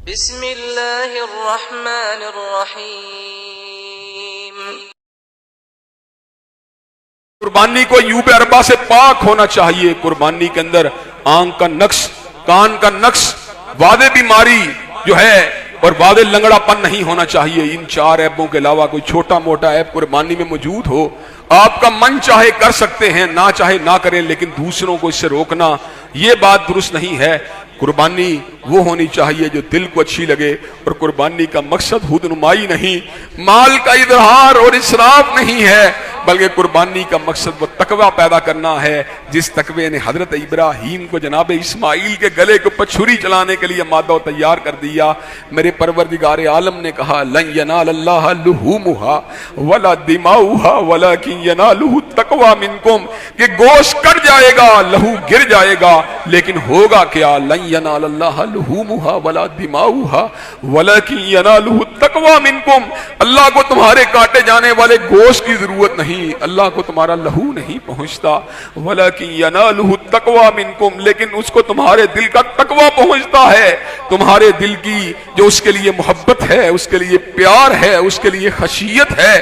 بسم اللہ الرحمن الرحیم۔ قربانی کو یوب اربا سے پاک ہونا چاہیے۔ قربانی کے اندر آنکھ کا نقص، کان کا نقص، وعدے بیماری جو ہے اور وعدے لنگڑا پن نہیں ہونا چاہیے۔ ان چار عیبوں کے علاوہ کوئی چھوٹا موٹا عیب قربانی میں موجود ہو، آپ کا من چاہے کر سکتے ہیں، نہ چاہے نہ کریں، لیکن دوسروں کو اس سے روکنا یہ بات درست نہیں ہے۔ قربانی وہ ہونی چاہیے جو دل کو اچھی لگے، اور قربانی کا مقصد خود نمائی نہیں، مال کا اظہار اور اسراف نہیں ہے، بلکہ قربانی کا مقصد وہ تقوی پیدا کرنا ہے جس تقوی نے حضرت ابراہیم کو جناب اسماعیل کے گلے کو پچھری چلانے کے لیے مادہ تیار کر دیا۔ میرے پروردگار عالم نے کہا لن ینال اللہ لحومها ولا دماؤها ولکن ینالہ التقوی منکم، کہ گوشت کٹ جائے گا، لہو گر جائے گا، لیکن ہوگا کیا؟ لن ینال اللہ لحومها ولا دماؤها ولکن ینالہ التقوی منکم، اللہ کو تمہارے کاٹے جانے والے گوشت کی ضرورت نہیں، اللہ کو تمہارا لہو نہیں پہنچتا، ولیکن ینالہ التقوی منکم، لیکن اس کو تمہارے دل کا تقوی پہنچتا ہے، تمہارے دل کی جو اس کے لیے محبت ہے، اس کے لیے پیار ہے، اس کے لیے خشیت ہے،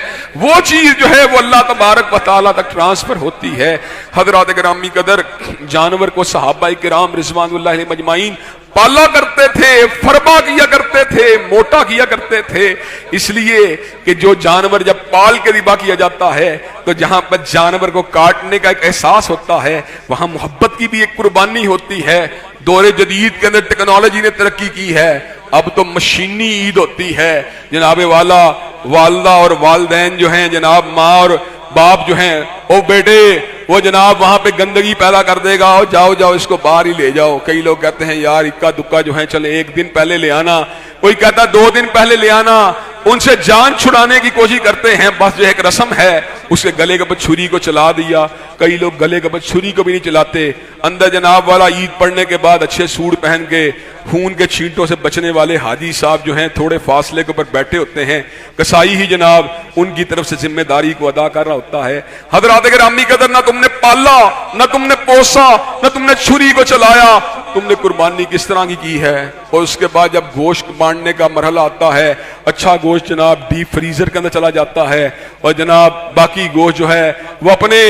وہ چیز جو ہے وہ اللہ تبارک و تعالیٰ تک ٹرانسفر ہوتی ہے۔ حضرات گرامی قدر، جانور کو صحابہ کرام رضوان اللہ علیہم اجمعین پالا کرتے تھے، فربا کیا کرتے تھے، موٹا کیا کرتے تھے، اس لیے کہ جو جانور جب پال کے ذبح کیا جاتا ہے تو جہاں پر جانور کو کاٹنے کا ایک احساس ہوتا ہے، وہاں محبت کی بھی ایک قربانی ہوتی ہے۔ دور جدید کے اندر ٹیکنالوجی نے ترقی کی ہے، اب تو مشینی عید ہوتی ہے، جناب والا والدہ اور والدین جو ہیں، جناب ماں اور باپ جو ہیں، او بیٹے وہ جناب وہاں پہ گندگی پیدا کر دے گا، اور جاؤ جاؤ اس کو باہر ہی لے جاؤ۔ کئی لوگ کہتے ہیں یار اکا دکا جو ہے چلے ایک دن پہلے لے آنا، کوئی کہتا 2 دن پہلے لے آنا، ان سے جان چھڑانے کی کوشش کرتے ہیں، بس جو ایک رسم ہے اس کے گلے کے پر چھری کو چلا دیا۔ کئی لوگ گلے کے پر چھری کو بھی نہیں چلاتے، اندر جناب والا عید پڑھنے کے بعد اچھے سوٹ پہن کے خون کے چھینٹوں سے بچنے والے حاجی صاحب جو ہیں تھوڑے فاصلے کے اوپر بیٹھے ہوتے ہیں، قصائی ہی جناب ان کی طرف سے ذمہ داری کو ادا کر رہا ہوتا ہے۔ حضرات گرامی قدر، نہ تم نے پالا، نہ تم نے پوسا، نہ تم نے چھری کو چلایا، تم نے قربانی کس طرح کی ہے؟ اور اس کے بعد جب گوشت بانٹنے کا مرحلہ آتا ہے، اچھا گوشت جناب ڈیپ فریزر کے اندر چلا جاتا ہے، اور جناب باقی گوشت جو ہے وہ اپنے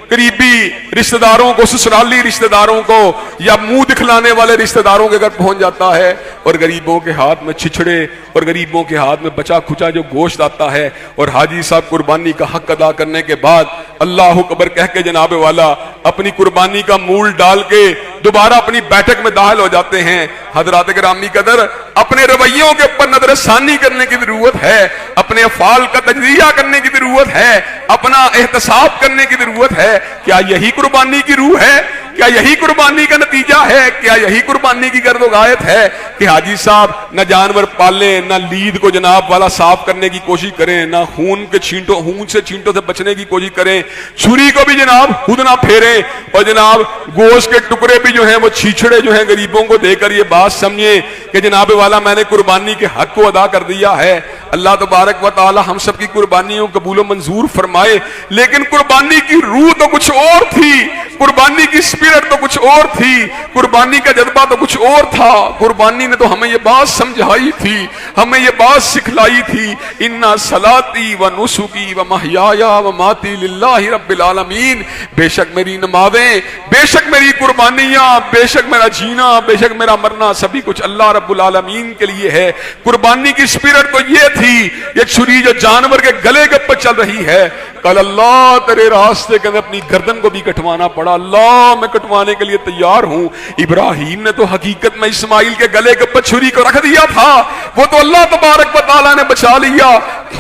قریبی رشتہ داروں کو، سسرالی رشتہ داروں کو یا منہ دکھلانے والے رشتہ داروں کے گھر پہنچ جاتا ہے، اور غریبوں کے ہاتھ میں چھچڑے اور غریبوں کے ہاتھ میں بچا کھچا جو گوشت آتا ہے، اور حاجی صاحب قربانی کا حق ادا کرنے کے بعد اللہ اکبر کہہ کے جناب والا اپنی قربانی کا مول ڈال کے دوبارہ اپنی بیٹھک میں داخل ہو جاتے ہیں۔ حضرات گرامی قدر، اپنے رویوں کے اوپر نظر ثانی کرنے کی ضرورت ہے، اپنے افعال کا تجزیہ کرنے کی ضرورت ہے، اپنا احتساب کرنے کی ضرورت ہے۔ کیا یہی قربانی کی روح ہے؟ کیا یہی قربانی کا نتیجہ ہے؟ کیا یہی قربانی کی گرد و غایت ہے کہ حاجی صاحب نہ جانور پالیں، نہ لید کو جناب والا صاف کرنے کی کوشش کریں، نہ خون سے چھینٹوں سے بچنے کی کوشش کریں، چھری کو بھی جناب خود نہ پھیریں، اور جناب گوشت کے ٹکڑے بھی جو ہیں وہ چھیچڑے جو ہیں غریبوں کو دے کر یہ بات سمجھیں کہ جناب والا میں نے قربانی کے حق کو ادا کر دیا ہے۔ اللہ تبارک و تعالی ہم سب کی قربانیوں قبول و منظور فرمائے، لیکن قربانی کی روح تو کچھ اور تھی، قربانی کی اسپرٹ تو کچھ اور تھی، قربانی کا جذبہ تو کچھ اور تھا۔ قربانی نے تو ہمیں یہ بات سمجھائی تھی، ہمیں یہ بات سکھلائی تھی، اِنَّ صَلَاتِي وَنُسُكِي وَمَحْيَايَ وَمَمَاتِي لِلَّهِ رَبِّ الْعَالَمِينَ، بے شک میری نمازیں، بے شک میری قربانیاں، بے شک میرا جینا، بے شک میرا مرنا، سبھی کچھ اللہ رب العالمین کے لیے ہے۔ قربانی کی اسپرٹ تو یہ تھی، یہ چھری جو جانور کے گلے کے اوپر چل رہی ہے، کل اللہ تیرے راستے کے اندر اپنی گردن کو بھی کٹوانا پڑا، اللہ میں کٹوانے کے لیے تیار ہوں۔ ابراہیم نے تو حقیقت میں اسماعیل کے گلے کے اوپر چھری کو رکھ دیا تھا، وہ تو اللہ تبارک و تعالیٰ نے بچا لیا،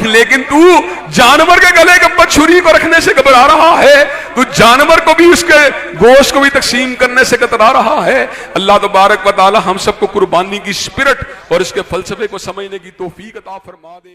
لیکن تو جانور کے گلے کے اوپر چھری کو رکھنے سے گھبرا رہا ہے، تو جانور کو بھی اس کے گوشت کو بھی تقسیم کرنے سے کترا رہا ہے۔ اللہ تبارک و تعالیٰ ہم سب کو قربانی کی اسپرٹ اور اس کے فلسفے کو سمجھنے کی توفیق عطا فرما دے۔